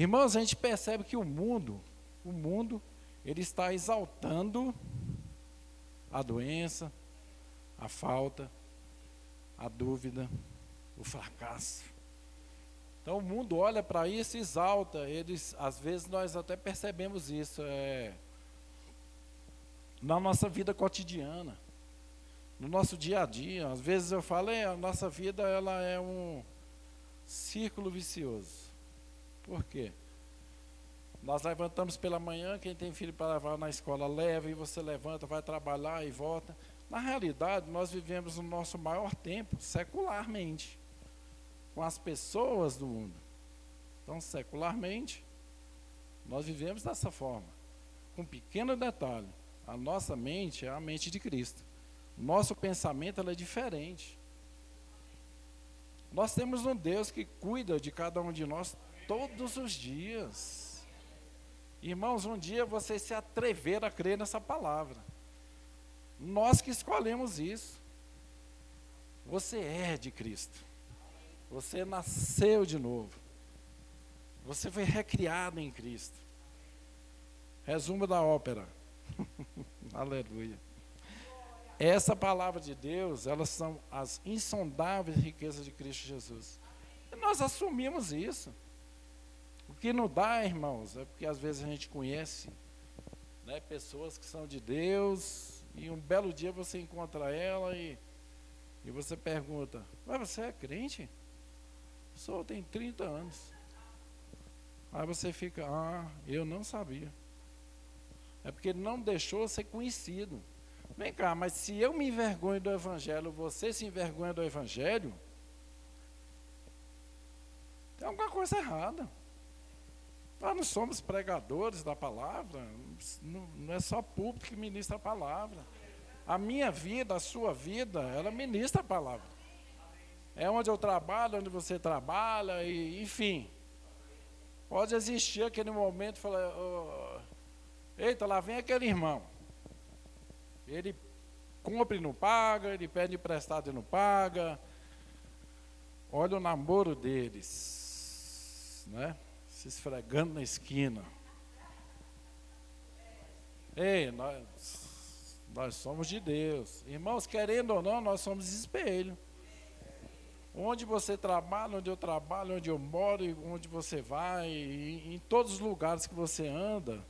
Irmãos, a gente percebe que o mundo, ele está exaltando a doença, a falta, a dúvida, o fracasso. Então o mundo olha para isso e exalta. Às vezes nós até percebemos isso na nossa vida cotidiana, no nosso dia a dia. Às vezes eu falo, a nossa vida ela é um círculo vicioso. Por quê? Nós levantamos pela manhã, quem tem filho para levar na escola leva, e você levanta, vai trabalhar e volta. Na realidade, nós vivemos o nosso maior tempo secularmente, com as pessoas do mundo. Então, secularmente, nós vivemos dessa forma. Com um pequeno detalhe, a nossa mente é a mente de Cristo. Nosso pensamento ela é diferente. Nós temos um Deus que cuida de cada um de nós todos os dias. Irmãos, um dia vocês se atreveram a crer nessa palavra. Nós que escolhemos isso. Você é de Cristo. Você nasceu de novo. Você foi recriado em Cristo. Resumo da ópera. Aleluia. Essa palavra de Deus, elas são as insondáveis riquezas de Cristo Jesus. E nós assumimos isso. O que não dá, irmãos, é porque às vezes a gente conhece, né, pessoas que são de Deus, e um belo dia você encontra ela e você pergunta, mas você é crente? Sou, tem 30 anos. Aí você fica, eu não sabia. É porque não deixou ser conhecido. Vem cá, mas se eu me envergonho do Evangelho, você se envergonha do Evangelho, tem alguma coisa errada. Nós não somos pregadores da palavra, não é só púlpito que ministra a palavra. A minha vida, a sua vida, ela ministra a palavra. É onde eu trabalho, onde você trabalha, e, enfim. Pode existir aquele momento, falar, eita, lá vem aquele irmão. Ele compra e não paga, ele pede emprestado e não paga. Olha o namoro deles, né? Se esfregando na esquina. Ei, nós somos de Deus. Irmãos, querendo ou não, nós somos espelho. Onde você trabalha, onde eu trabalho, onde eu moro, onde você vai, em todos os lugares que você anda,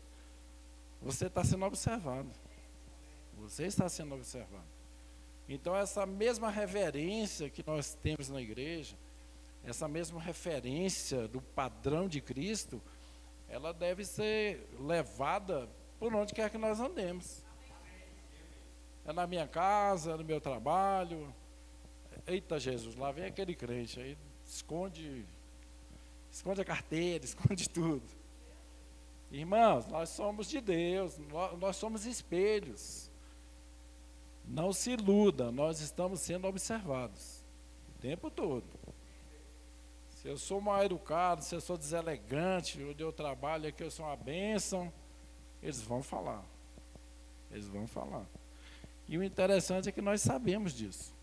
você está sendo observado. Você está sendo observado. Então, essa mesma reverência que nós temos na igreja, essa mesma referência do padrão de Cristo, ela deve ser levada por onde quer que nós andemos. É na minha casa, é no meu trabalho. Eita Jesus, lá vem aquele crente, aí esconde a carteira, esconde tudo. Irmãos, nós somos de Deus, nós somos espelhos. Não se iluda, nós estamos sendo observados o tempo todo. Se eu sou mal educado, se eu sou deselegante, onde eu trabalho aqui eu sou uma bênção, eles vão falar. Eles vão falar. E o interessante é que nós sabemos disso.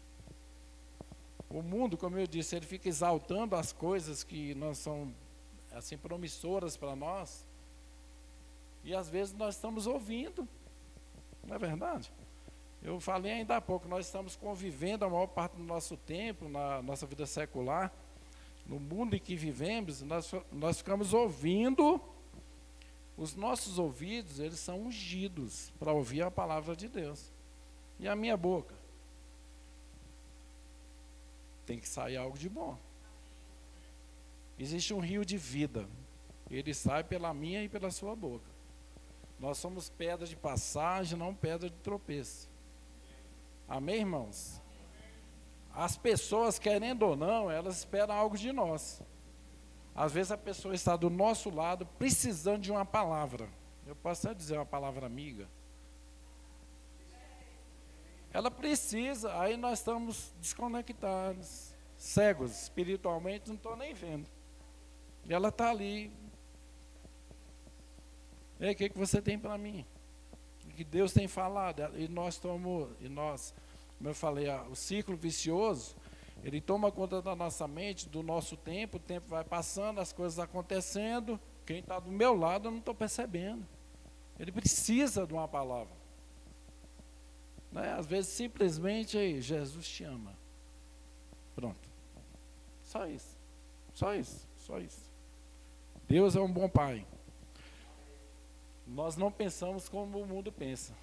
O mundo, como eu disse, ele fica exaltando as coisas que não são assim promissoras para nós. E às vezes nós estamos ouvindo. Não é verdade? Eu falei ainda há pouco, nós estamos convivendo a maior parte do nosso tempo, na nossa vida secular, no mundo em que vivemos, nós ficamos ouvindo. Os nossos ouvidos, eles são ungidos para ouvir a palavra de Deus. E a minha boca? Tem que sair algo de bom. Existe um rio de vida. Ele sai pela minha e pela sua boca. Nós somos pedra de passagem, não pedra de tropeço. Amém, irmãos? As pessoas, querendo ou não, elas esperam algo de nós. Às vezes a pessoa está do nosso lado, precisando de uma palavra. Eu posso até dizer uma palavra amiga. Ela precisa, aí nós estamos desconectados, cegos espiritualmente, não estou nem vendo. E ela está ali. E aí, o que você tem para mim? O que Deus tem falado? E nós, como eu falei, o ciclo vicioso, Ele toma conta da nossa mente, do nosso tempo, o tempo vai passando, as coisas acontecendo, quem está do meu lado eu não estou percebendo. Ele precisa de uma palavra. Né? Às vezes simplesmente, ei, Jesus te ama. Pronto. Só isso. Só isso. Só isso. Deus é um bom pai. Nós não pensamos como o mundo pensa.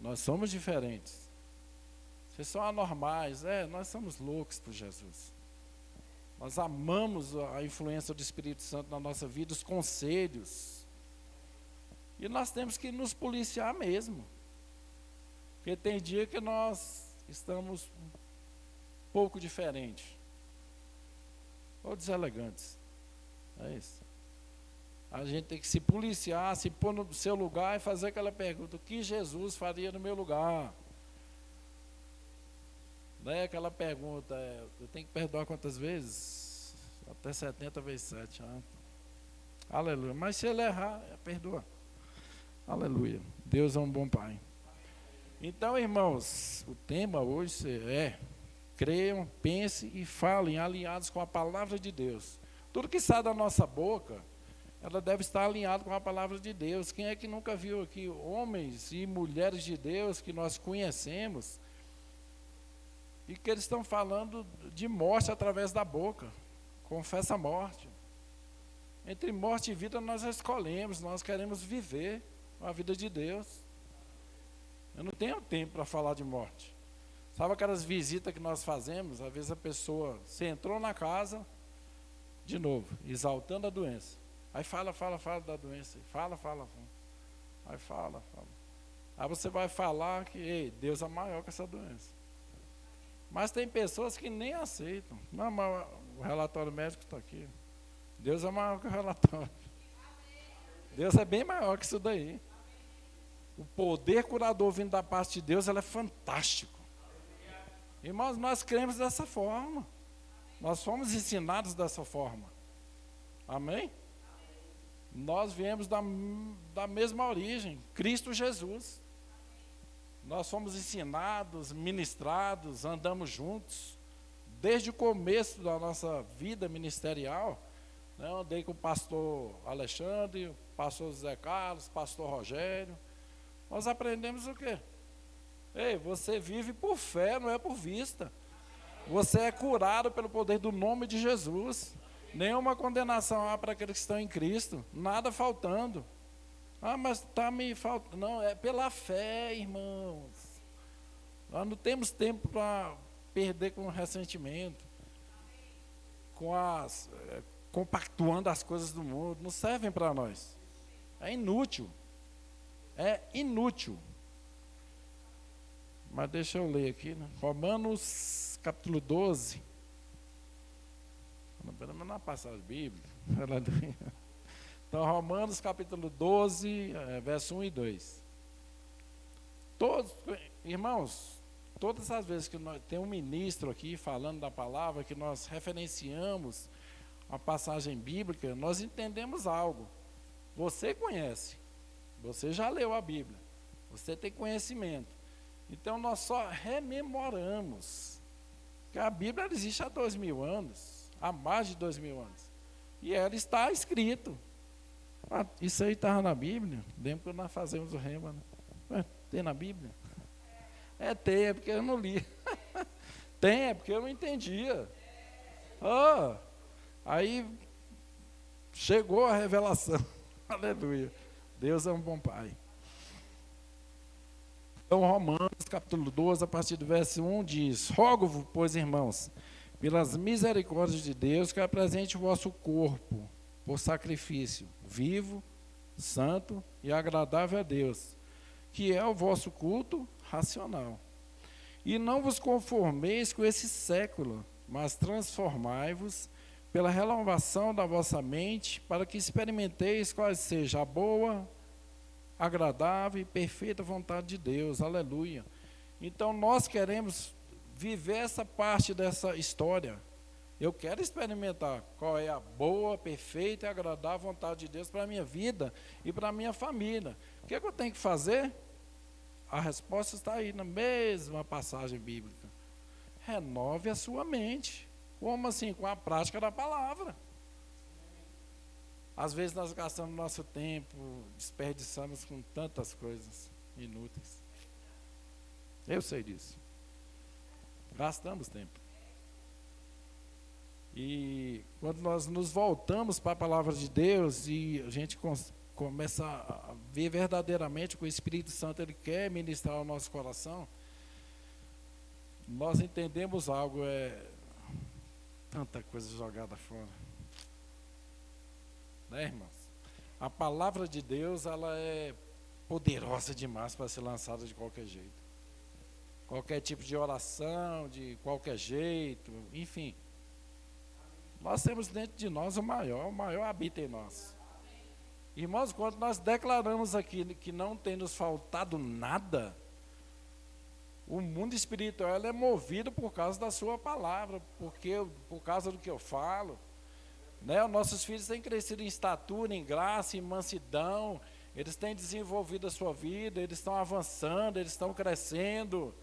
Nós somos diferentes. Vocês são anormais. Nós somos loucos por Jesus. Nós amamos a influência do Espírito Santo na nossa vida, os conselhos. E nós temos que nos policiar mesmo. Porque tem dia que nós estamos um pouco diferentes. Ou deselegantes. É isso. A gente tem que se policiar, se pôr no seu lugar e fazer aquela pergunta: o que Jesus faria no meu lugar? Né? Aquela pergunta, eu tenho que perdoar quantas vezes? Até 70 vezes 7. Aleluia. Mas se ele errar, perdoa. Aleluia. Deus é um bom pai. Então, irmãos, o tema hoje é: creiam, pensem e falem alinhados com a palavra de Deus. Tudo que sai da nossa boca, ela deve estar alinhada com a palavra de Deus. Quem é que nunca viu aqui homens e mulheres de Deus que nós conhecemos e que eles estão falando de morte através da boca? Confessa a morte. Entre morte e vida nós escolhemos, nós queremos viver a vida de Deus. Eu não tenho tempo para falar de morte. Sabe aquelas visitas que nós fazemos? Às vezes a pessoa, você entrou na casa, de novo, exaltando a doença. Aí fala da doença. Fala. Aí fala. Aí você vai falar que, ei, Deus é maior que essa doença. Mas tem pessoas que nem aceitam. Não, mas o relatório médico está aqui. Deus é maior que o relatório. Deus é bem maior que isso daí. O poder curador vindo da parte de Deus, ele é fantástico. Irmãos, nós cremos dessa forma. Nós fomos ensinados dessa forma. Amém? Nós viemos da mesma origem, Cristo Jesus. Nós fomos ensinados, ministrados, andamos juntos. Desde o começo da nossa vida ministerial, né, eu andei com o pastor Alexandre, o pastor José Carlos, o pastor Rogério. Nós aprendemos o quê? Ei, você vive por fé, não é por vista. Você é curado pelo poder do nome de Jesus. Nenhuma condenação há para aqueles que estão em Cristo. Nada faltando. Mas está me faltando. Não, é pela fé, irmãos. Nós não temos tempo para perder com ressentimento. Compactuando as coisas do mundo. Não servem para nós. É inútil. É inútil. Mas deixa eu ler aqui, né? Romanos capítulo 12. Pelo menos na passagem bíblica. Então, Romanos capítulo 12, verso 1 e 2. Irmãos, todas as vezes que tem um ministro aqui falando da palavra, que nós referenciamos a passagem bíblica, nós entendemos algo. Você conhece, você já leu a Bíblia, você tem conhecimento. Então, nós só rememoramos que a Bíblia existe há 2000 anos, há mais de 2000 anos. E ela está escrito. Isso aí estava na Bíblia. Lembra quando nós fazemos o rema, né? Tem na Bíblia? Tem, é porque eu não li. Tem, é porque eu não entendia. Aí chegou a revelação. Aleluia. Deus é um bom pai. Então, Romanos, capítulo 12, a partir do verso 1, diz: rogo-vos, pois, irmãos, pelas misericórdias de Deus, que apresente o vosso corpo por sacrifício vivo, santo e agradável a Deus, que é o vosso culto racional. E não vos conformeis com esse século, mas transformai-vos pela renovação da vossa mente, para que experimenteis qual seja a boa, agradável e perfeita vontade de Deus. Aleluia. Então nós queremos viver essa parte dessa história. Eu quero experimentar qual é a boa, perfeita e agradável vontade de Deus para a minha vida e para a minha família. O que é que eu tenho que fazer? A resposta está aí na mesma passagem bíblica. renove a sua mente. Como assim? Com a prática da palavra. Às vezes nós gastamos nosso tempo, desperdiçamos com tantas coisas inúteis. Eu sei disso. Gastamos tempo. E quando nós nos voltamos para a palavra de Deus e a gente começa a ver verdadeiramente o que o Espírito Santo ele quer ministrar ao nosso coração, nós entendemos algo, tanta coisa jogada fora. Né, irmãos? A palavra de Deus, ela é poderosa demais para ser lançada de qualquer jeito. Qualquer tipo de oração, de qualquer jeito, enfim. Nós temos dentro de nós o maior habita em nós. Irmãos, quando nós declaramos aqui que não tem nos faltado nada, o mundo espiritual é movido por causa da sua palavra, por causa do que eu falo. Né? Os nossos filhos têm crescido em estatura, em graça, em mansidão, eles têm desenvolvido a sua vida, eles estão avançando, eles estão crescendo.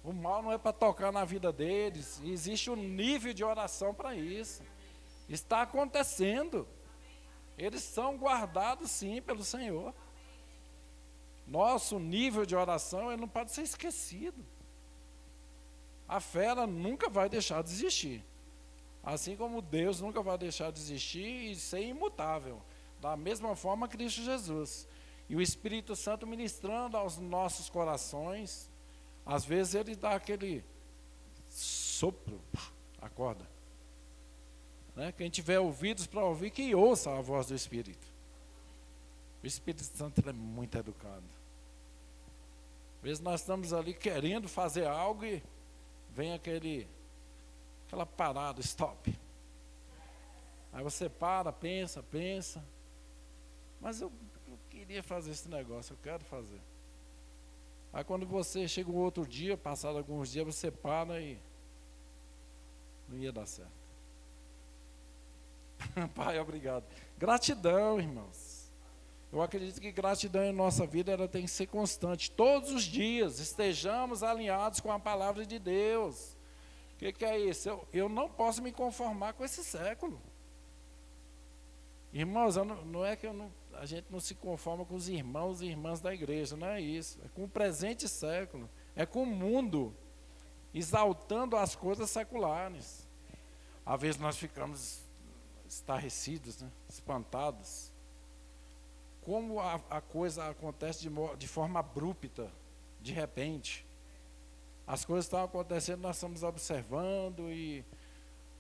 O mal não é para tocar na vida deles, existe um nível de oração para isso. Está acontecendo. Eles são guardados sim pelo Senhor. Nosso nível de oração ele não pode ser esquecido. A fé ela nunca vai deixar de existir. Assim como Deus nunca vai deixar de existir e ser imutável. Da mesma forma Cristo Jesus. E o Espírito Santo ministrando aos nossos corações. Às vezes ele dá aquele sopro, acorda. Né? Quem tiver ouvidos para ouvir, que ouça a voz do Espírito. O Espírito Santo ele é muito educado. Às vezes nós estamos ali querendo fazer algo e vem aquela parada, stop. Aí você para, pensa. Mas eu queria fazer esse negócio, eu quero fazer. Aí quando você chega um outro dia, passado alguns dias, você para e não ia dar certo. Pai, obrigado. Gratidão, irmãos. Eu acredito que gratidão em nossa vida ela tem que ser constante. Todos os dias estejamos alinhados com a palavra de Deus. O que é isso? Eu não posso me conformar com esse século. Irmãos, não é que a gente não se conforma com os irmãos e irmãs da igreja, não é isso. É com o presente século, é com o mundo, exaltando as coisas seculares. Às vezes nós ficamos estarrecidos, né? Espantados. Como a coisa acontece de forma abrupta, de repente. As coisas estão acontecendo, nós estamos observando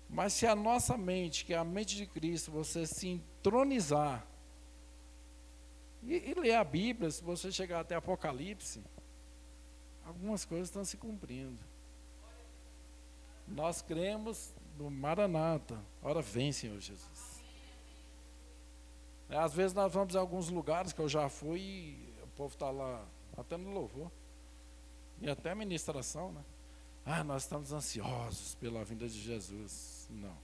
mas se a nossa mente, que é a mente de Cristo, você se entronizar e ler a Bíblia, se você chegar até Apocalipse, algumas coisas estão se cumprindo. Nós cremos no Maranata, ora vem, Senhor Jesus. Às vezes nós vamos em alguns lugares que eu já fui e o povo está lá, até no louvor, e até a ministração, né? Nós estamos ansiosos pela vinda de Jesus. Não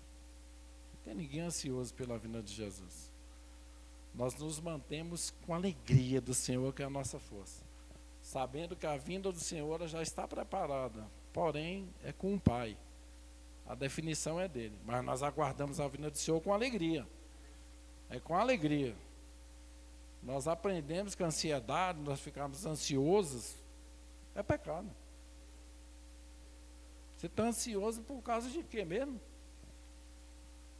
tem ninguém ansioso pela vinda de Jesus. Nós nos mantemos com a alegria do Senhor, que é a nossa força, sabendo que a vinda do Senhor já está preparada, porém é com o Pai. A definição é dele, mas nós aguardamos a vinda do Senhor com alegria. É com alegria. Nós aprendemos que a ansiedade, nós ficamos ansiosos, é pecado. Você está ansioso por causa de quê mesmo?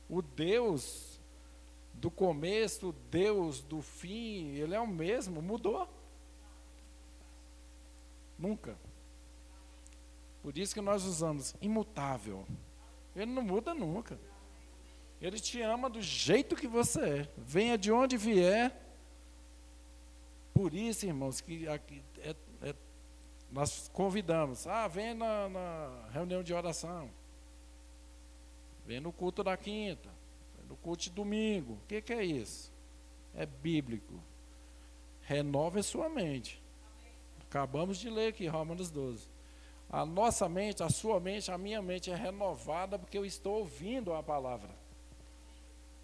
O Deus do começo, o Deus do fim, ele é o mesmo, mudou? Nunca. Por isso que nós usamos imutável. Ele não muda nunca. Ele te ama do jeito que você é. Venha de onde vier. Por isso, irmãos, que aqui nós convidamos. Vem na reunião de oração. Vem no culto da quinta. Vem no culto de domingo. O que é isso? É bíblico. Renove a sua mente. Acabamos de ler aqui, Romanos 12. A nossa mente, a sua mente, a minha mente é renovada porque eu estou ouvindo a palavra.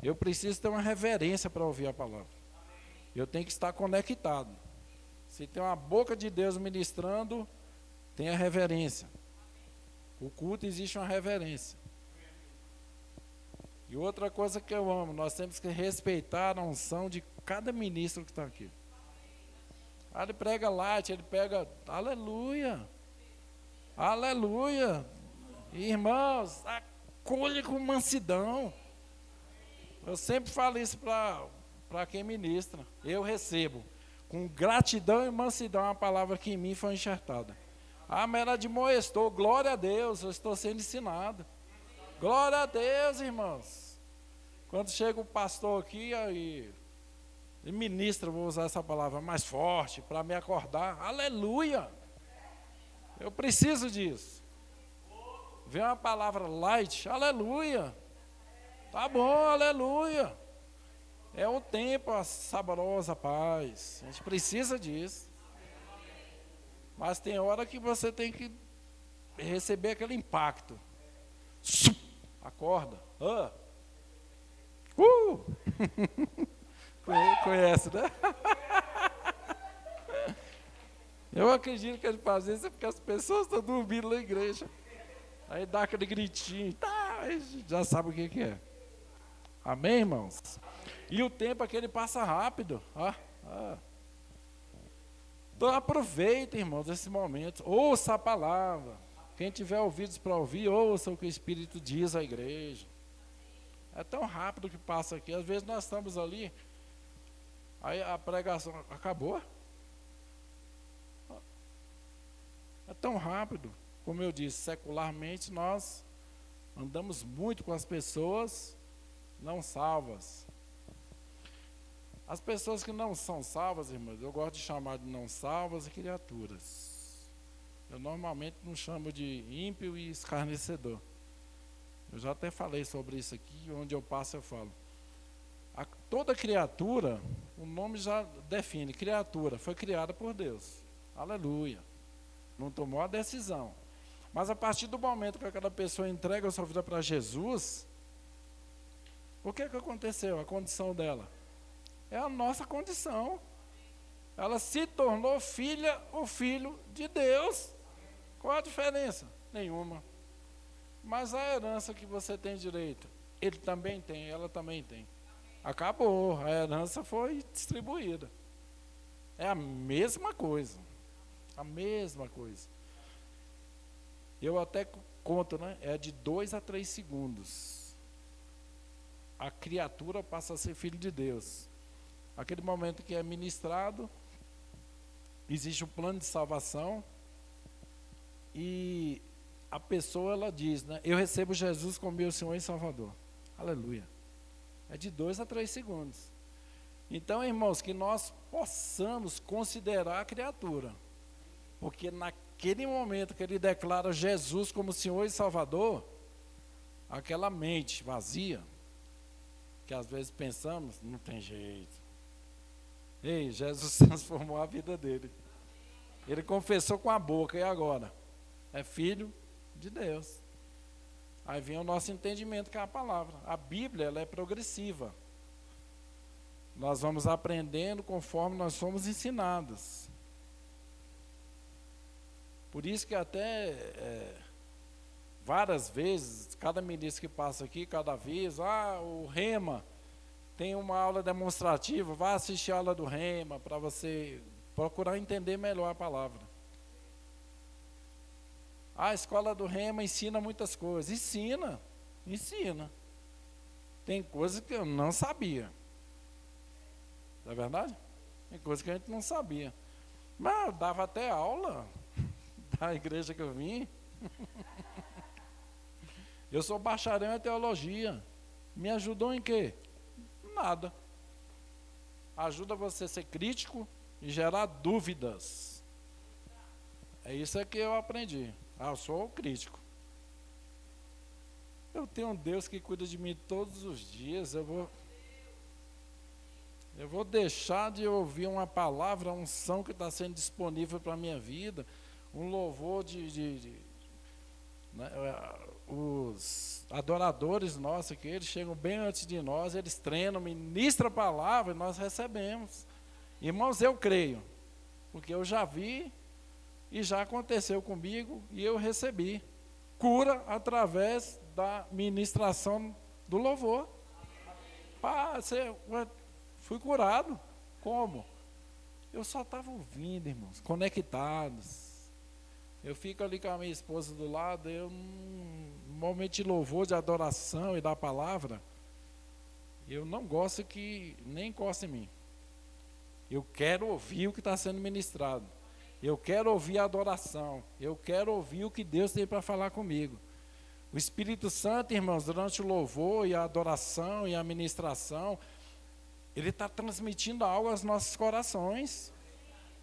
Eu preciso ter uma reverência para ouvir a palavra. Eu tenho que estar conectado. Se tem uma boca de Deus ministrando, tenha reverência. O culto existe uma reverência. E outra coisa que eu amo, nós temos que respeitar a unção de cada ministro que está aqui. Ele prega light, ele pega, aleluia, aleluia. Irmãos, acolhe com mansidão. Eu sempre falo isso para quem ministra. Eu recebo com gratidão e mansidão a palavra que em mim foi enxertada. Mas ela admoestou, glória a Deus, eu estou sendo ensinado. Glória a Deus, irmãos. Quando chega o pastor aqui e ministra, vou usar essa palavra mais forte para me acordar. Aleluia! Eu preciso disso. Vem uma palavra light, aleluia! Tá bom, aleluia! É o tempo, a saborosa paz. A gente precisa disso. Mas tem hora que você tem que receber aquele impacto. Acorda. Conhece, né? Eu acredito que ele faz isso porque as pessoas estão dormindo na igreja. Aí dá aquele gritinho, aí já sabe o que é. Amém, irmãos? E o tempo é que ele passa rápido. Então aproveita, irmãos, esse momento. Ouça a palavra. Quem tiver ouvidos para ouvir, ouça o que o Espírito diz à igreja. É tão rápido que passa aqui. Às vezes nós estamos ali, aí a pregação acabou. É tão rápido. Como eu disse, secularmente nós andamos muito com as pessoas não salvas. As pessoas que não são salvas, irmãos, eu gosto de chamar de não salvas e criaturas. Eu normalmente não chamo de ímpio e escarnecedor. Eu já até falei sobre isso aqui, onde eu passo eu falo. Toda criatura, o nome já define, criatura, foi criada por Deus. Aleluia. Não tomou a decisão. Mas a partir do momento que aquela pessoa entrega a sua vida para Jesus, o que aconteceu? A condição dela é a nossa condição. Ela se tornou filha ou filho de Deus. Qual a diferença? Nenhuma. Mas a herança que você tem direito, ele também tem, ela também tem. Acabou, a herança foi distribuída. É a mesma coisa. A mesma coisa. Eu até conto, né? É de 2 a 3 segundos. A criatura passa a ser filho de Deus. Aquele momento que é ministrado, existe um plano de salvação e a pessoa, ela diz, né? Eu recebo Jesus como meu Senhor e Salvador. Aleluia. É de 2 a 3 segundos. Então, irmãos, que nós possamos considerar a criatura. Porque naquele momento que ele declara Jesus como Senhor e Salvador, aquela mente vazia, que às vezes pensamos, não tem jeito. Ei, Jesus transformou a vida dele. Ele confessou com a boca, e agora? É filho de Deus. Aí vem o nosso entendimento que é a palavra. A Bíblia, ela é progressiva. Nós vamos aprendendo conforme nós somos ensinados. Por isso que até várias vezes, cada ministro que passa aqui, cada vez, o Rema tem uma aula demonstrativa, vá assistir a aula do Rema para você procurar entender melhor a palavra. A escola do Rema ensina muitas coisas. Ensina. Tem coisas que eu não sabia. Não é verdade? Tem coisas que a gente não sabia. Mas eu dava até aula da igreja que eu vim. Eu sou bacharel em teologia. Me ajudou em quê? Nada. Ajuda você a ser crítico e gerar dúvidas. É isso que eu aprendi. Eu sou crítico. Eu tenho um Deus que cuida de mim todos os dias. Eu vou deixar de ouvir uma palavra, uma unção que está sendo disponível para a minha vida, um louvor né, os adoradores nossos, que eles chegam bem antes de nós, eles treinam, ministram a palavra e nós recebemos. Irmãos, eu creio, porque eu já vi e já aconteceu comigo e eu recebi. cura através da ministração do louvor. Fui curado. Como? Eu só estava ouvindo, irmãos, conectados. Eu fico ali com a minha esposa do lado, num momento de louvor, de adoração e da palavra, eu não gosto que nem encoste em mim. Eu quero ouvir o que está sendo ministrado. Eu quero ouvir a adoração. Eu quero ouvir o que Deus tem para falar comigo. O Espírito Santo, irmãos, durante o louvor e a adoração e a ministração, ele está transmitindo algo aos nossos corações.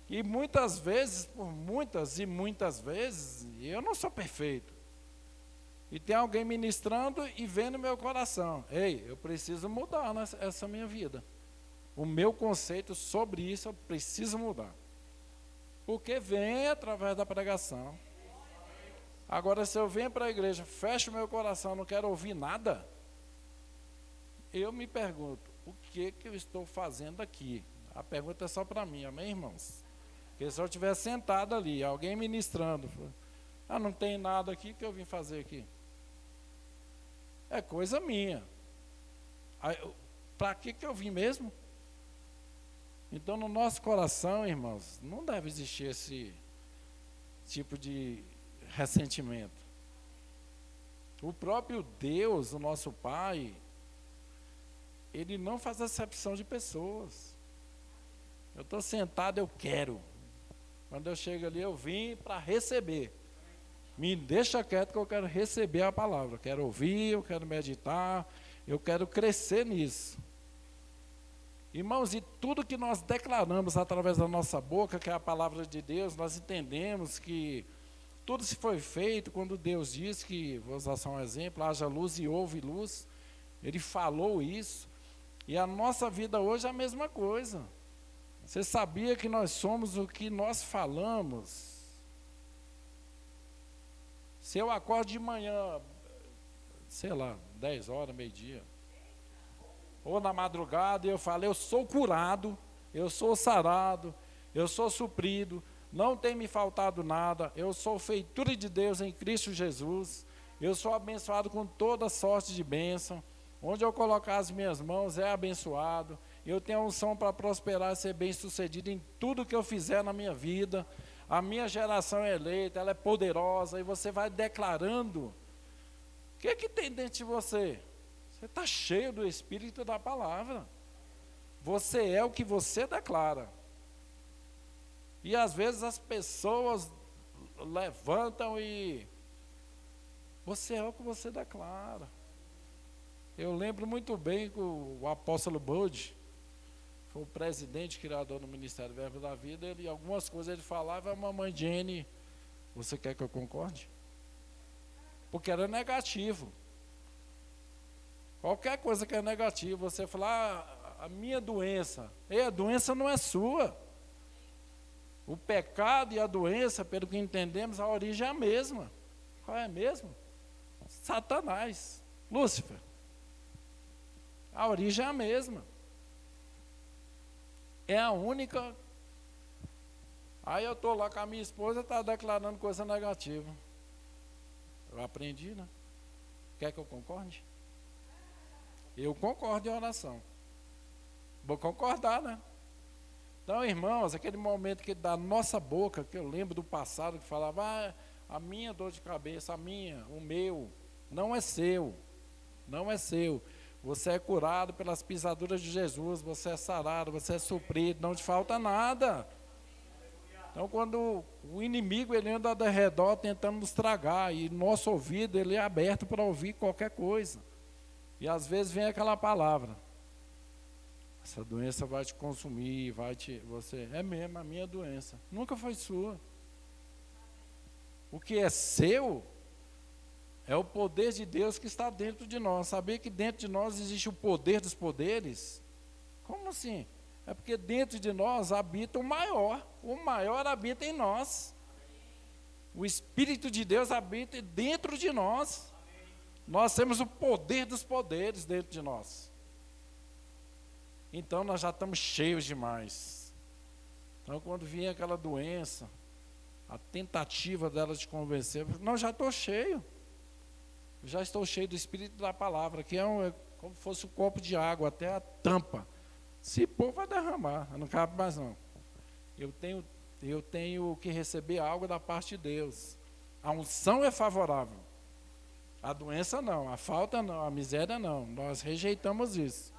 E muitas vezes, por muitas e muitas vezes, eu não sou perfeito. E tem alguém ministrando e vendo meu coração. Ei, eu preciso mudar essa minha vida. O meu conceito sobre isso eu preciso mudar. Porque vem através da pregação. Agora, se eu venho para a igreja, fecho o meu coração, não quero ouvir nada, eu me pergunto, o que eu estou fazendo aqui? A pergunta é só para mim, amém, irmãos? Porque se eu estiver sentado ali, alguém ministrando, não tem nada aqui que eu vim fazer aqui. É coisa minha. Para que eu vim mesmo? Então, no nosso coração, irmãos, não deve existir esse tipo de ressentimento. O próprio Deus, o nosso Pai, Ele não faz acepção de pessoas. Eu estou sentado, eu quero. Quando eu chego ali, eu vim para receber. Me deixa quieto que eu quero receber a palavra. Eu quero ouvir, eu quero meditar, eu quero crescer nisso. Irmãos, e tudo que nós declaramos através da nossa boca, que é a palavra de Deus, nós entendemos que tudo se foi feito quando Deus diz que, vou usar só um exemplo, haja luz e houve luz. Ele falou isso. E a nossa vida hoje é a mesma coisa. Você sabia que nós somos o que nós falamos? Se eu acordo de manhã, sei lá, 10 horas, meio-dia, ou na madrugada, e eu falo, eu sou curado, eu sou sarado, eu sou suprido, não tem me faltado nada, eu sou feitura de Deus em Cristo Jesus, eu sou abençoado com toda sorte de bênção, onde eu colocar as minhas mãos é abençoado, eu tenho a unção para prosperar e ser bem sucedido em tudo que eu fizer na minha vida, a minha geração é eleita, ela é poderosa, e você vai declarando. O que tem dentro de você? Você está cheio do Espírito da palavra. Você é o que você declara. E às vezes as pessoas levantam e... Você é o que você declara. Eu lembro muito bem que o apóstolo Bud foi o presidente, criador do Ministério Verbo da Vida, e algumas coisas ele falava, a mamãe Jenny, você quer que eu concorde? Porque era negativo. Qualquer coisa que é negativa, você falar, a minha doença, a doença não é sua. O pecado e a doença, pelo que entendemos, a origem é a mesma. Qual é a mesma? Satanás, Lúcifer. A origem é a mesma. É a única. Aí eu estou lá com a minha esposa, está declarando coisa negativa. Eu aprendi, né? Quer que eu concorde? Eu concordo em oração. Vou concordar, né? Então, irmãos, aquele momento que da nossa boca, que eu lembro do passado, que falava, a minha dor de cabeça, o meu, não é seu. Não é seu. Você é curado pelas pisaduras de Jesus, você é sarado, você é suprido, não te falta nada. Então, quando o inimigo ele anda ao redor tentando nos tragar, e nosso ouvido ele é aberto para ouvir qualquer coisa. E às vezes vem aquela palavra, essa doença vai te consumir, você, é mesmo a minha doença, nunca foi sua. O que é seu é o poder de Deus que está dentro de nós. Sabia que dentro de nós existe o poder dos poderes? Como assim? É porque dentro de nós habita o maior habita em nós. O Espírito de Deus habita dentro de nós. Nós temos o poder dos poderes dentro de nós. Então nós já estamos cheios demais. Então quando vinha aquela doença, a tentativa dela de convencer, não, já estou cheio. Já estou cheio do Espírito da palavra, que é como se fosse um copo de água, até a tampa. Se pôr, vai derramar, não cabe mais não. Eu tenho que receber algo da parte de Deus. A unção é favorável. A doença não, a falta não, a miséria não. Nós rejeitamos isso.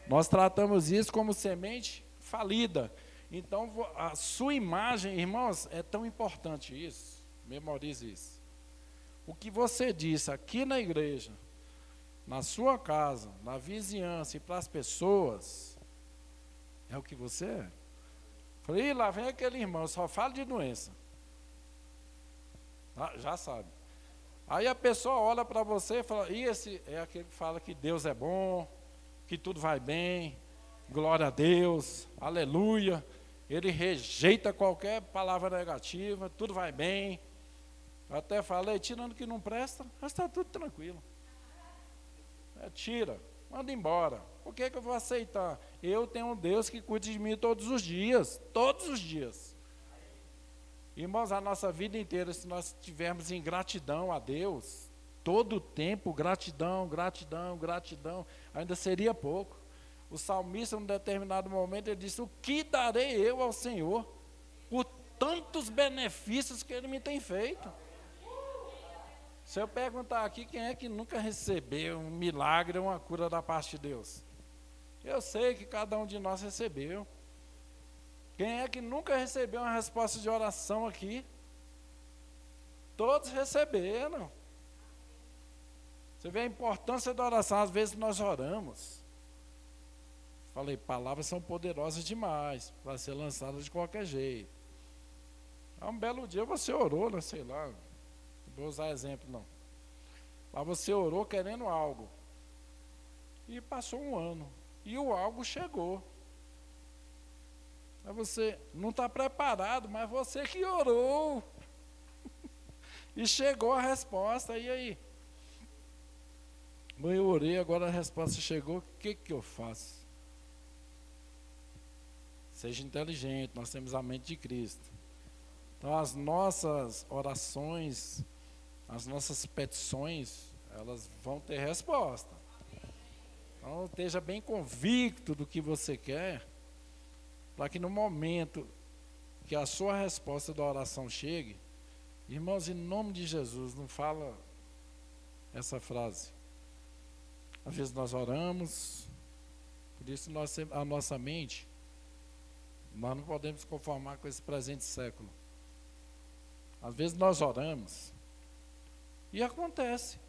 Nós tratamos isso como semente falida. Então, a sua imagem, irmãos, é tão importante isso. Memorize isso. O que você disse aqui na igreja, na sua casa, na vizinhança e para as pessoas, é o que você é. Falei, lá vem aquele irmão, só fala de doença. Já sabe. Aí a pessoa olha para você e fala, e esse é aquele que fala que Deus é bom, que tudo vai bem, glória a Deus, aleluia. Ele rejeita qualquer palavra negativa, tudo vai bem. Eu até falei, tirando que não presta, mas está tudo tranquilo. Tira, manda embora. Por que eu vou aceitar? Eu tenho um Deus que cuida de mim todos os dias, todos os dias. Irmãos, a nossa vida inteira, se nós tivermos em gratidão a Deus, todo o tempo, gratidão, gratidão, gratidão, ainda seria pouco. O salmista, num determinado momento, ele disse, o que darei eu ao Senhor por tantos benefícios que Ele me tem feito? Se eu perguntar aqui, quem é que nunca recebeu um milagre, uma cura da parte de Deus? Eu sei que cada um de nós recebeu. Quem é que nunca recebeu uma resposta de oração aqui? Todos receberam. Você vê a importância da oração, às vezes nós oramos. Falei, palavras são poderosas demais para ser lançadas de qualquer jeito. Um belo dia você orou, né, sei lá, não vou usar exemplo não. Mas você orou querendo algo. E passou um ano. E o algo chegou. Aí você não está preparado, mas você que orou. E chegou a resposta, e aí? Eu orei, agora a resposta chegou, o que eu faço? Seja inteligente, nós temos a mente de Cristo. Então as nossas orações, as nossas petições, elas vão ter resposta. Então esteja bem convicto do que você quer, para que no momento que a sua resposta da oração chegue, irmãos, em nome de Jesus, não fala essa frase. Às vezes nós oramos, por isso a nossa mente, nós não podemos conformar com esse presente século. Às vezes nós oramos e acontece.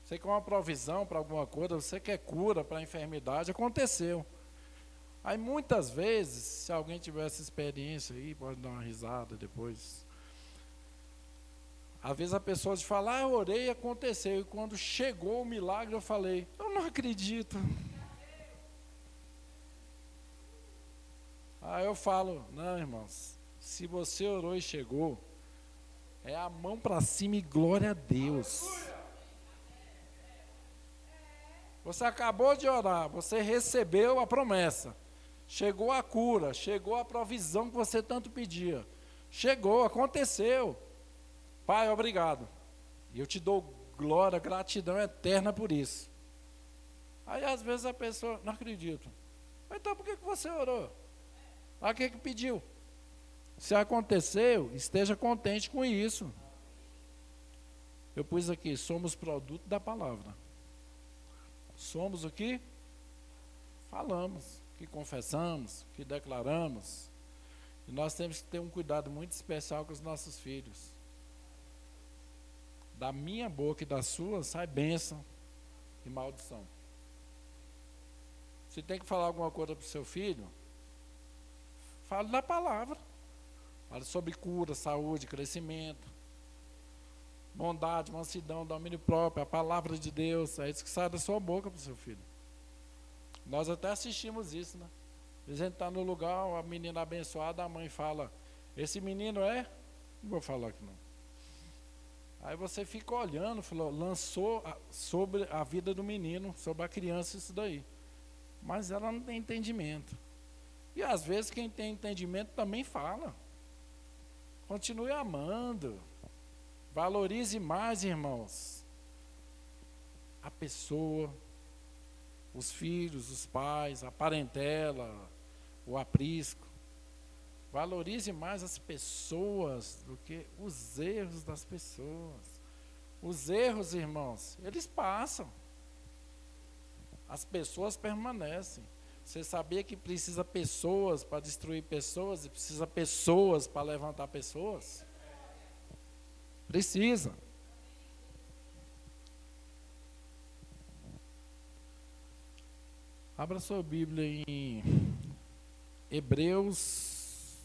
Você quer uma provisão para alguma coisa, você quer cura para a enfermidade, aconteceu. Aí muitas vezes, se alguém tiver essa experiência aí, pode dar uma risada depois. Às vezes a pessoa te fala, eu orei e aconteceu. E quando chegou o milagre, eu falei, eu não acredito. Aí eu falo, não, irmãos, se você orou e chegou, é a mão para cima e glória a Deus. Você acabou de orar, você recebeu a promessa. Chegou a cura, chegou a provisão que você tanto pedia. Chegou, aconteceu. Pai, obrigado. E eu te dou glória, gratidão eterna por isso. Aí às vezes a pessoa, não acredito. Então por que você orou? O que pediu? Se aconteceu, esteja contente com isso. Eu pus aqui, somos produto da palavra. Somos o que falamos, que confessamos, que declaramos. E nós temos que ter um cuidado muito especial com os nossos filhos. Da minha boca e da sua sai bênção e maldição. Se tem que falar alguma coisa para o seu filho, fale da palavra. Fale sobre cura, saúde, crescimento, bondade, mansidão, domínio próprio, a palavra de Deus. É isso que sai da sua boca para o seu filho. Nós até assistimos isso, né? A gente está no lugar, a menina abençoada, a mãe fala, esse menino é? Não vou falar que não. Aí você fica olhando, falou, lançou sobre a vida do menino, sobre a criança isso daí. Mas ela não tem entendimento. E às vezes quem tem entendimento também fala. Continue amando. Valorize mais, irmãos, a pessoa, os filhos, os pais, a parentela, o aprisco. Valorize mais as pessoas do que os erros das pessoas. Os erros, irmãos, eles passam. As pessoas permanecem. Você sabia que precisa pessoas para destruir pessoas e precisa pessoas para levantar pessoas? Precisa. Abra sua Bíblia em Hebreus.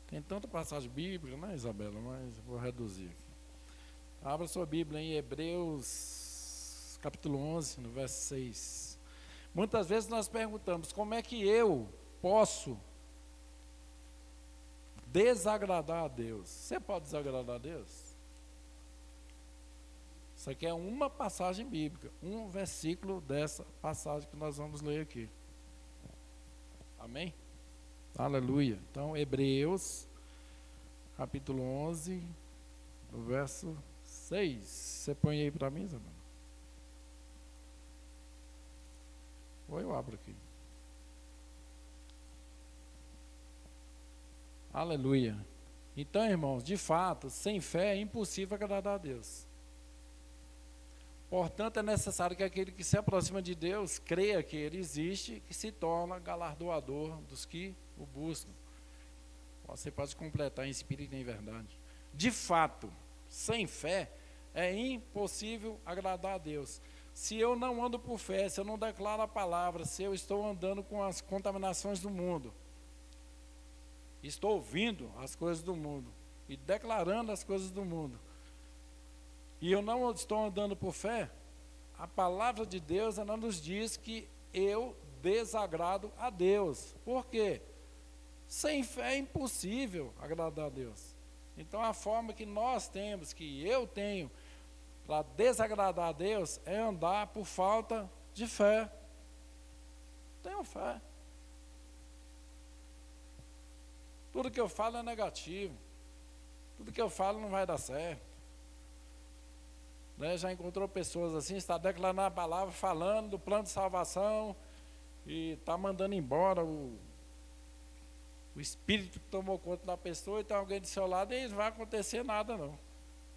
Tem tanta passagem bíblica, né, Isabela? Mas vou reduzir aqui. Abra sua Bíblia em Hebreus, capítulo 11, no verso 6. Muitas vezes nós perguntamos, como é que eu posso desagradar a Deus? Você pode desagradar a Deus? Isso aqui é uma passagem bíblica, um versículo dessa passagem que nós vamos ler aqui. Amém? Aleluia. Então, Hebreus, capítulo 11, no verso 6. Você põe aí para mim, Isabela? Ou eu abro aqui. Aleluia. Então, irmãos, de fato, sem fé é impossível agradar a Deus. Portanto, é necessário que aquele que se aproxima de Deus creia que Ele existe e que se torna galardoador dos que o buscam. Você pode completar em espírito e em verdade. De fato, sem fé é impossível agradar a Deus. Se eu não ando por fé, se eu não declaro a palavra, se eu estou andando com as contaminações do mundo, estou ouvindo as coisas do mundo e declarando as coisas do mundo, e eu não estou andando por fé, a palavra de Deus, ela nos diz que eu desagrado a Deus. Por quê? Sem fé é impossível agradar a Deus. Então a forma que nós temos, que eu tenho, para desagradar a Deus, é andar por falta de fé. Tenho fé. Tudo que eu falo é negativo. Tudo que eu falo não vai dar certo. Né? Já encontrou pessoas assim, está declarando a palavra, falando do plano de salvação, e está mandando embora o espírito que tomou conta da pessoa, e tem alguém do seu lado, e não vai acontecer nada não.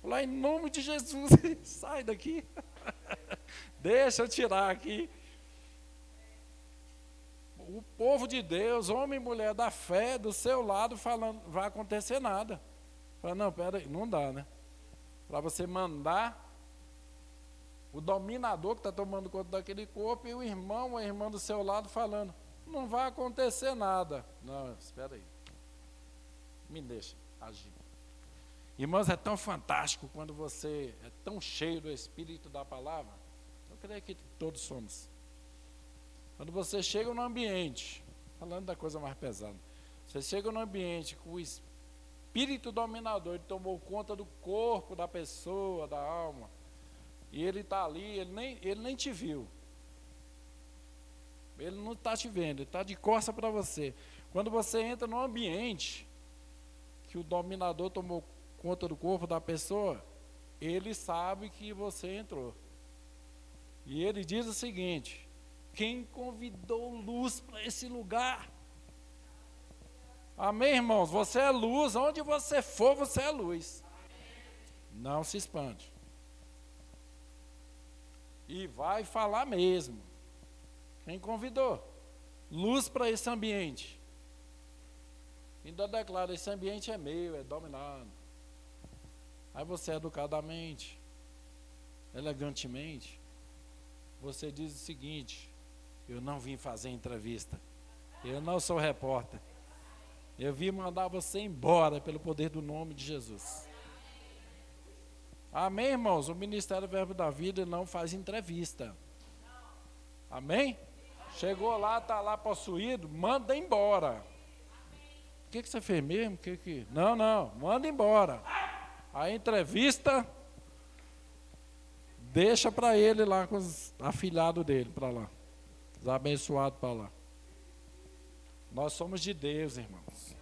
Lá em nome de Jesus, sai daqui. Deixa eu tirar aqui. O povo de Deus, homem e mulher da fé, do seu lado, falando, não vai acontecer nada. Fala, não, peraí, não dá, né? Para você mandar o dominador que está tomando conta daquele corpo e o irmão ou a irmã do seu lado falando, não vai acontecer nada. Não, espera aí. Me deixa agir. Irmãos, é tão fantástico quando você é tão cheio do Espírito da palavra. Eu creio que todos somos. Quando você chega no ambiente, falando da coisa mais pesada, você chega no ambiente com o Espírito dominador, ele tomou conta do corpo da pessoa, da alma, e ele está ali, ele nem te viu. Ele não está te vendo, ele está de costas para você. Quando você entra no ambiente que o dominador tomou conta do corpo da pessoa, ele sabe que você entrou. E ele diz o seguinte, quem convidou luz para esse lugar? Amém, irmãos? Você é luz, onde você for, você é luz. Não se espante. E vai falar mesmo. Quem convidou? Luz para esse ambiente. Ainda declara, esse ambiente é meu, é dominado. Aí você educadamente, elegantemente, você diz o seguinte, eu não vim fazer entrevista, eu não sou repórter, eu vim mandar você embora pelo poder do nome de Jesus. Amém, irmãos? O Ministério Verbo da Vida não faz entrevista. Amém? Chegou lá, está lá possuído, manda embora. O que você fez mesmo? Não, manda embora. A entrevista, deixa para ele lá com os afilhados dele, para lá. Os abençoados para lá. Nós somos de Deus, irmãos.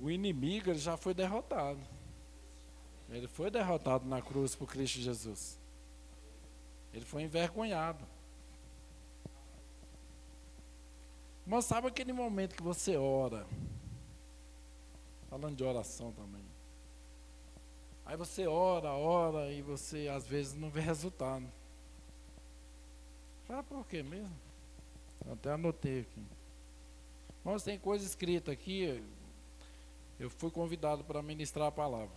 O inimigo ele já foi derrotado. Ele foi derrotado na cruz por Cristo Jesus. Ele foi envergonhado. Mas sabe aquele momento que você ora, falando de oração também. Aí você ora e você às vezes não vê resultado. Fala por quê mesmo? Eu até anotei aqui. Mas tem coisa escrita aqui. Eu fui convidado para ministrar a palavra.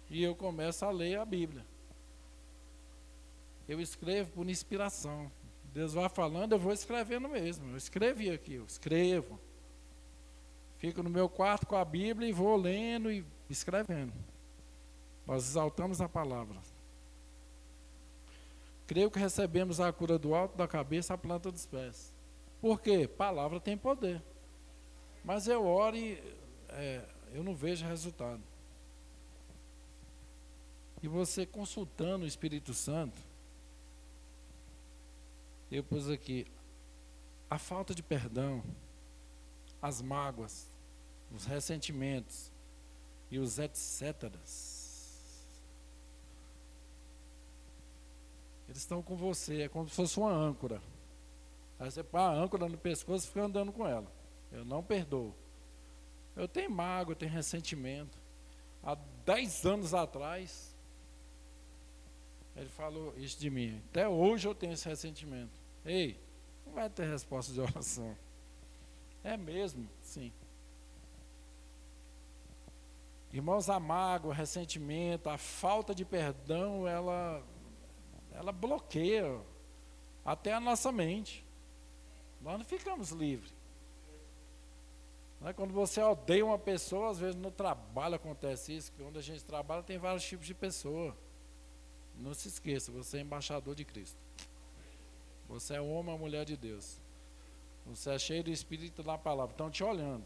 E eu começo a ler a Bíblia. Eu escrevo por inspiração. Deus vai falando, eu vou escrevendo mesmo. Eu escrevi aqui, eu escrevo. Fico no meu quarto com a Bíblia e vou lendo e escrevendo. Nós exaltamos a palavra. Creio que recebemos a cura do alto da cabeça à planta dos pés. Por quê? Palavra tem poder. Mas eu oro e eu não vejo resultado. E você consultando o Espírito Santo, eu pus aqui, a falta de perdão, as mágoas, os ressentimentos e os etcéteras. Eles estão com você, é como se fosse uma âncora. Aí você põe a âncora no pescoço e fica andando com ela. Eu não perdoo. Eu tenho mágoa, eu tenho ressentimento. Há 10 anos atrás, ele falou isso de mim. Até hoje eu tenho esse ressentimento. Ei, não vai ter resposta de oração. É mesmo? Sim. Irmãos, a mágoa, o ressentimento, a falta de perdão, ela bloqueia até a nossa mente. Nós não ficamos livres. Quando você odeia uma pessoa, às vezes no trabalho acontece isso, que onde a gente trabalha tem vários tipos de pessoa. Não se esqueça, você é embaixador de Cristo. Você é homem ou mulher de Deus. Você é cheio do Espírito da palavra. Estão te olhando.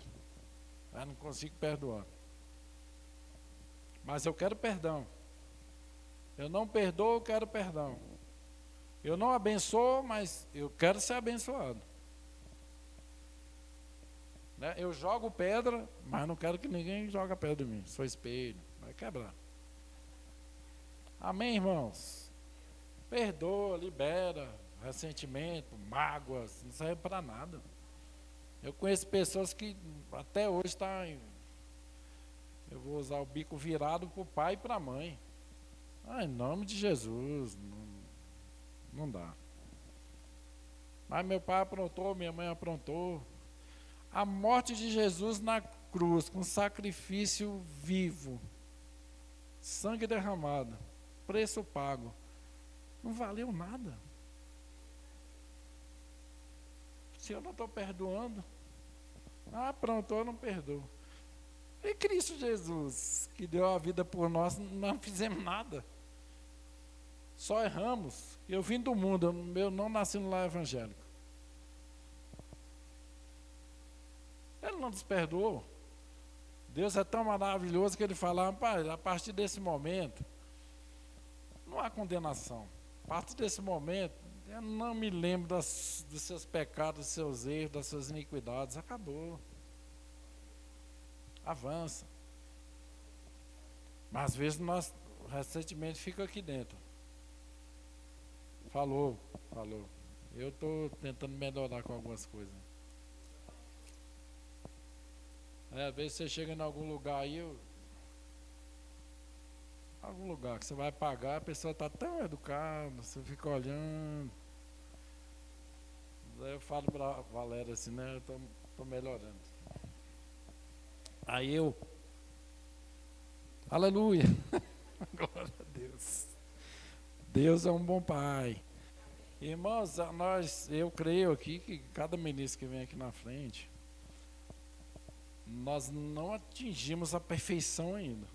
Eu não consigo perdoar. Mas eu quero perdão. Eu não perdoo, eu quero perdão. Eu não abençoo, mas eu quero ser abençoado. Eu jogo pedra, mas não quero que ninguém jogue pedra em mim. Sou espelho, vai quebrar. Amém, irmãos? Perdoa, libera, ressentimento, mágoas, não serve para nada. Eu conheço pessoas que até hoje estão, eu vou usar o bico virado para o pai e para a mãe. Em nome de Jesus, não dá. Mas meu pai aprontou, minha mãe aprontou. A morte de Jesus na cruz, com sacrifício vivo, sangue derramado, preço pago, não valeu nada. Se eu não estou perdoando, aprontou, eu não perdoo. E Cristo Jesus, que deu a vida por nós, não fizemos nada. Só erramos. Eu vim do mundo, eu não nasci no lar evangélico. Ele não nos perdoou. Deus é tão maravilhoso que ele fala, a partir desse momento, não há condenação. A partir desse momento, eu não me lembro dos seus pecados, dos seus erros, das suas iniquidades. Acabou. Avança. Mas às vezes o ressentimento fica aqui dentro. Falou. Eu estou tentando melhorar com algumas coisas. Às vezes você chega em algum lugar aí, algum lugar que você vai pagar, a pessoa está tão educada, você fica olhando. Aí eu falo para a Valéria assim, né? Eu estou melhorando. Aí aleluia! Glória a Deus. Deus é um bom pai. Irmãos, eu creio aqui que cada ministro que vem aqui na frente, nós não atingimos a perfeição ainda.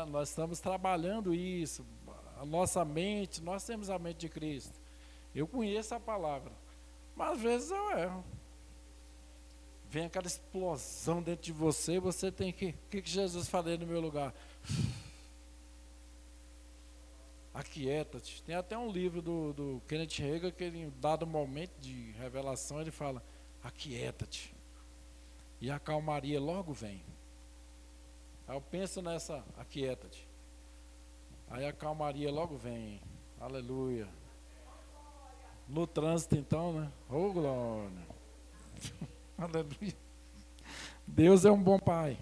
Nós estamos trabalhando isso. A nossa mente, nós temos a mente de Cristo. Eu conheço a palavra, mas às vezes eu erro. Vem aquela explosão dentro de você, você tem que... O que Jesus falou no meu lugar? Aquieta-te. Tem até um livro do Kenneth Hagin que em dado momento de revelação ele fala, aquieta-te. E a calmaria logo vem. Aí eu penso nessa, aquieta-te. Aí a calmaria logo vem. Aleluia. No trânsito então, né? Ô glória. Aleluia. Deus é um bom Pai.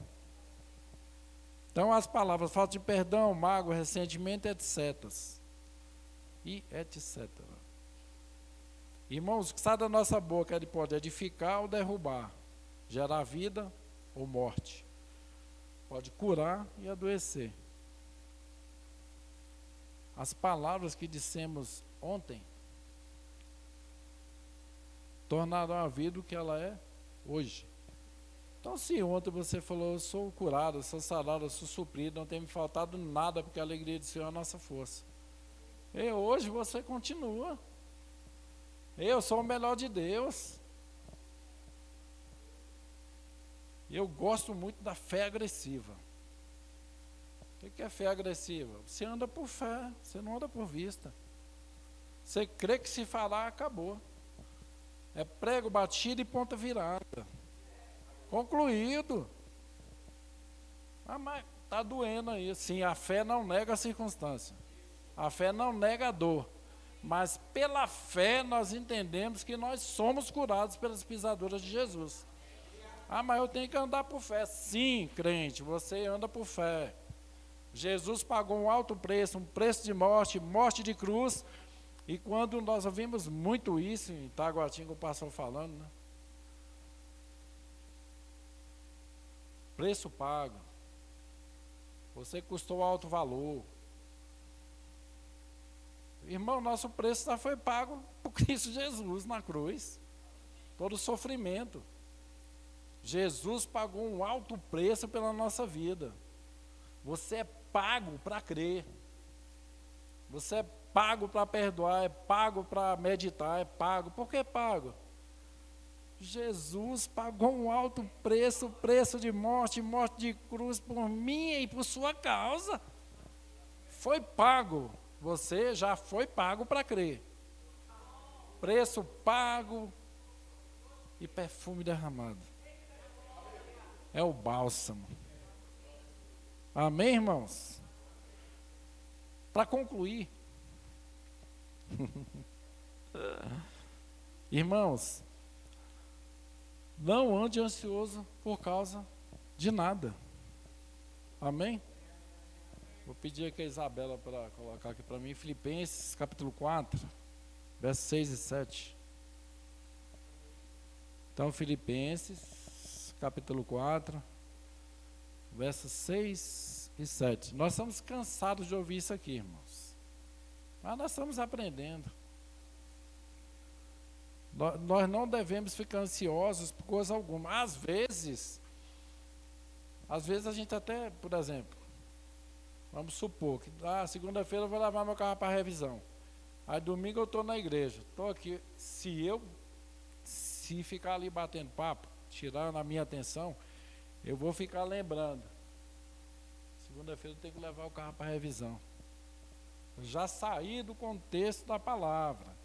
Então as palavras, falta de perdão, mágoa, ressentimento, etc. E etc. Irmãos, o que sai da nossa boca ele pode edificar ou derrubar, gerar vida ou morte. Pode curar e adoecer. As palavras que dissemos ontem tornaram a vida o que ela é hoje. Então, se ontem você falou, eu sou curado, eu sou sarado, eu sou suprido, não tem me faltado nada, porque a alegria do Senhor é a nossa força. E hoje você continua. Eu sou o melhor de Deus. Eu gosto muito da fé agressiva. O que é fé agressiva? Você anda por fé, você não anda por vista. Você crê que se falar, acabou. É prego batido e ponta virada. Concluído. Ah, mas está doendo aí. Sim, a fé não nega a circunstância. A fé não nega a dor. Mas pela fé nós entendemos que nós somos curados pelas pisaduras de Jesus. Ah, mas eu tenho que andar por fé. Sim, crente, você anda por fé. Jesus pagou um alto preço, um preço de morte, morte de cruz. E quando nós ouvimos muito isso em Taguatinga, o pastor falando, né? Preço pago. Você custou alto valor. Irmão, nosso preço já foi pago por Cristo Jesus na cruz. Todo o sofrimento. Jesus pagou um alto preço pela nossa vida. Você é pago para crer. Você é pago para perdoar, é pago para meditar, é pago. Por que pago? Jesus pagou um alto preço, preço de morte, morte de cruz por mim e por sua causa. Foi pago. Você já foi pago para crer. Preço pago e perfume derramado. É o bálsamo. Amém, irmãos? Para concluir, irmãos, não ande ansioso por causa de nada. Amém? Vou pedir aqui a Isabela para colocar aqui para mim, Filipenses capítulo 4, versos 6 e 7. Então, Filipenses capítulo 4, versos 6 e 7. Nós estamos cansados de ouvir isso aqui, irmãos. Mas nós estamos aprendendo. Nós não devemos ficar ansiosos por coisa alguma. Às vezes a gente até, por exemplo, vamos supor que segunda-feira eu vou levar meu carro para revisão. Aí domingo eu estou na igreja. Estou aqui. Se ficar ali batendo papo, tirar a minha atenção, eu vou ficar lembrando. Segunda-feira eu tenho que levar o carro para revisão. Eu já saí do contexto da palavra.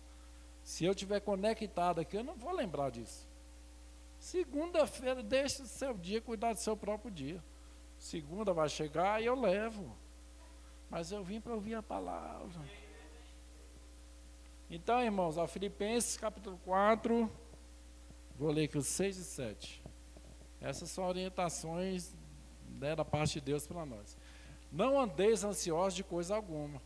Se eu estiver conectado aqui, eu não vou lembrar disso. Segunda-feira, deixe o seu dia cuidar do seu próprio dia. Segunda vai chegar e eu levo. Mas eu vim para ouvir a palavra. Então, irmãos, a Filipenses capítulo 4, vou ler aqui os 6 e 7. Essas são orientações, né, da parte de Deus para nós. Não andeis ansiosos de coisa alguma.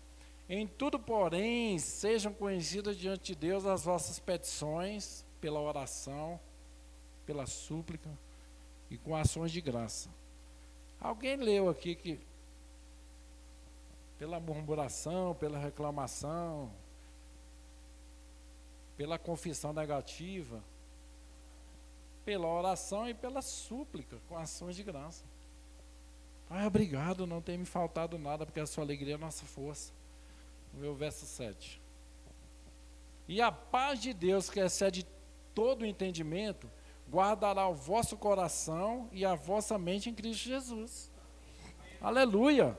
Em tudo, porém, sejam conhecidas diante de Deus as vossas petições, pela oração, pela súplica e com ações de graça. Alguém leu aqui que pela murmuração, pela reclamação, pela confissão negativa, pela oração e pela súplica, com ações de graça. Pai, obrigado, não tem me faltado nada, porque a sua alegria é a nossa força. No meu verso 7. E a paz de Deus, que excede todo o entendimento, guardará o vosso coração e a vossa mente em Cristo Jesus. Aleluia!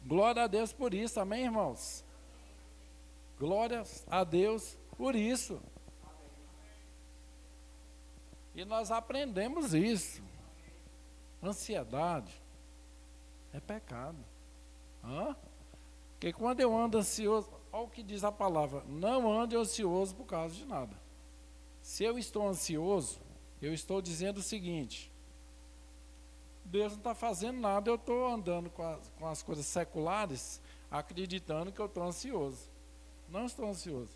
Glória a Deus por isso, amém, irmãos? Glória a Deus por isso. E nós aprendemos isso. Ansiedade, É pecado. Porque quando eu ando ansioso, olha o que diz a palavra, não ande ansioso por causa de nada. Se eu estou ansioso, eu estou dizendo o seguinte: Deus não está fazendo nada, eu estou andando com as coisas seculares, acreditando que eu estou ansioso. Não estou ansioso.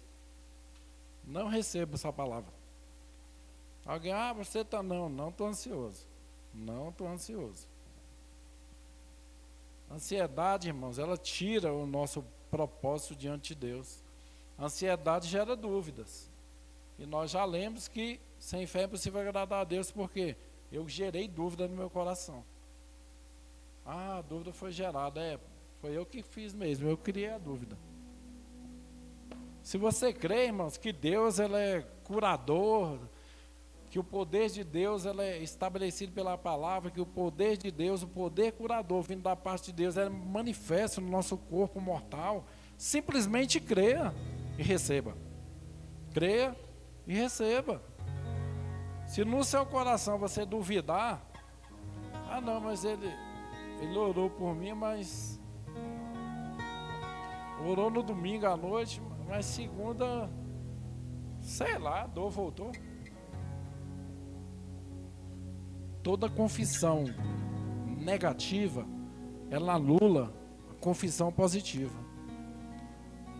Não recebo essa palavra. Alguém, você está, não estou ansioso. Não estou ansioso. A ansiedade, irmãos, ela tira o nosso propósito diante de Deus. A ansiedade gera dúvidas. E nós já lemos que sem fé é impossível agradar a Deus, porque eu gerei dúvida no meu coração. A dúvida foi gerada, foi eu que fiz mesmo, eu criei a dúvida. Se você crê, irmãos, que Deus ele é curador, que o poder de Deus ele é estabelecido pela palavra, que o poder de Deus, o poder curador vindo da parte de Deus é manifesto no nosso corpo mortal, simplesmente creia e receba. Creia e receba. Se no seu coração você duvidar, não, mas ele orou por mim, mas orou no domingo à noite, mas segunda, sei lá, a dor voltou. Toda confissão negativa, ela anula a confissão positiva.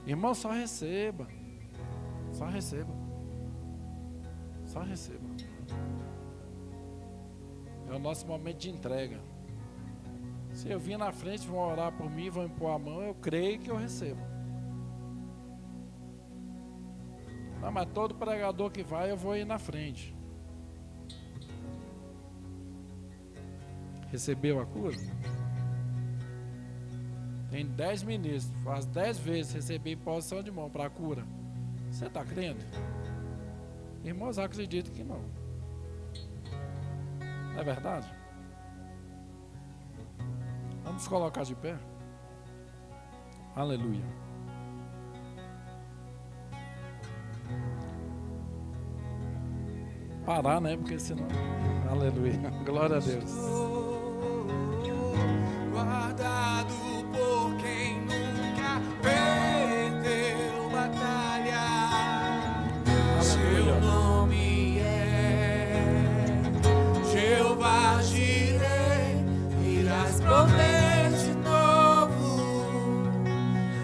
Irmão, só receba. Só receba. Só receba. É o nosso momento de entrega. Se eu vir na frente, vão orar por mim, vão impor a mão, eu creio que eu recebo. Não, mas todo pregador que vai, eu vou ir na frente. Recebeu a cura? Tem 10 ministros, faz 10 vezes receber imposição de mão para a cura. Você está crendo? Irmãos, acredito que não. É verdade? Vamos colocar de pé? Aleluia. Parar, né? Porque senão... Aleluia. Glória a Deus. Guardado por quem nunca perdeu batalha. Seu nome é Jeová Jireh. Irás prover de novo.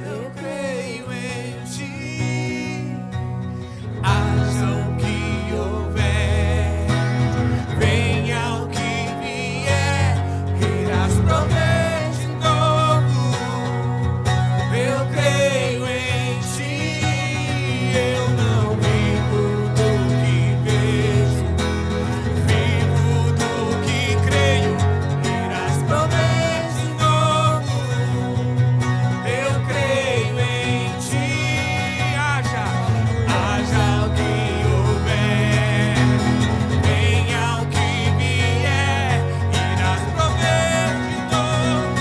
Eu creio em ti. Haja o que houver, venha o que vier. Irás prover de novo. Eu creio em ti. Eu não vivo do que vejo, vivo do que creio. Irás prover de novo. Eu creio em ti. Haja o que houver, venha o que vier. Irás prover de novo.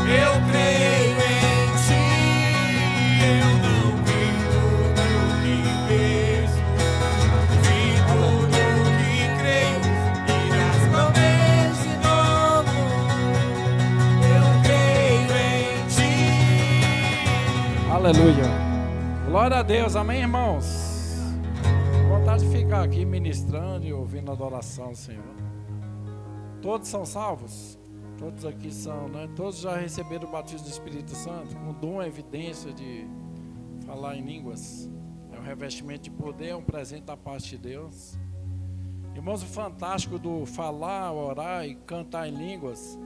Eu creio em ti. Eu não vivo do que vejo, vivo do que creio. Irás prover de novo. Eu creio em ti. Aleluia. Glória a Deus, amém, irmãos? Vontade de ficar aqui ministrando e ouvindo a adoração ao Senhor. Todos são salvos? Todos aqui são, né? Todos já receberam o batismo do Espírito Santo, com dom, a evidência de falar em línguas. É um revestimento de poder, é um presente da parte de Deus. Irmãos, o fantástico do falar, orar e cantar em línguas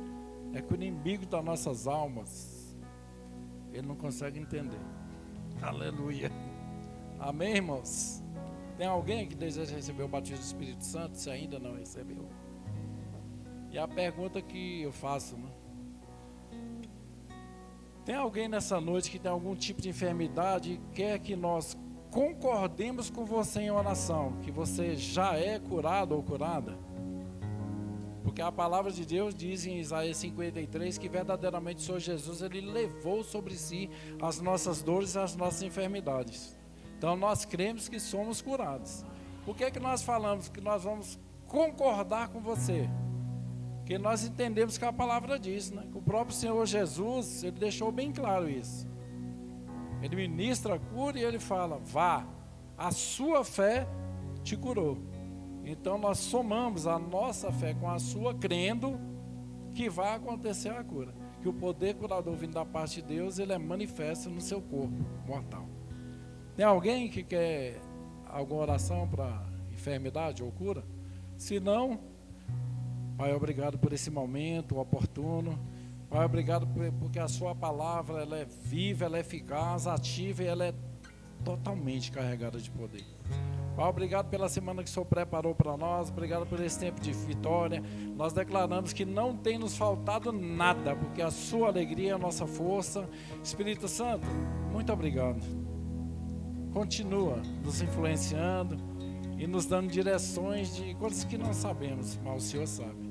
é que o inimigo das nossas almas, ele não consegue entender. Aleluia. Amém, irmãos? Tem alguém que deseja receber o batismo do Espírito Santo, se ainda não recebeu? E a pergunta que eu faço, né? Tem alguém nessa noite que tem algum tipo de enfermidade e quer que nós concordemos com você em oração, que você já é curado ou curada? Porque a palavra de Deus diz em Isaías 53 que verdadeiramente o Senhor Jesus, Ele levou sobre si as nossas dores e as nossas enfermidades. Então nós cremos que somos curados. Por que nós falamos que nós vamos concordar com você? Porque nós entendemos que a palavra diz, né? Que o próprio Senhor Jesus, ele deixou bem claro isso. Ele ministra a cura e ele fala: vá, a sua fé te curou. Então nós somamos a nossa fé com a sua, crendo que vai acontecer a cura. Que o poder curador vindo da parte de Deus, ele é manifesto no seu corpo mortal. Tem alguém que quer alguma oração para enfermidade ou cura? Se não, Pai, obrigado por esse momento oportuno. Pai, obrigado porque a sua palavra, ela é viva, ela é eficaz, ativa e ela é totalmente carregada de poder. Pai, obrigado pela semana que o Senhor preparou para nós. Obrigado por esse tempo de vitória. Nós declaramos que não tem nos faltado nada, porque a sua alegria é a nossa força. Espírito Santo, muito obrigado. Continua nos influenciando e nos dando direções de coisas que não sabemos, mas o Senhor sabe.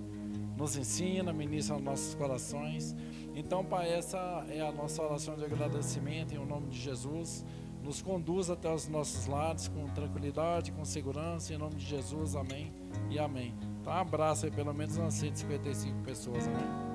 Nos ensina, ministra nos nossos corações. Então, Pai, essa é a nossa oração de agradecimento em nome de Jesus. Nos conduz até os nossos lares com tranquilidade, com segurança, em nome de Jesus, amém e amém. Então, um abraço aí, pelo menos umas 155 pessoas, amém.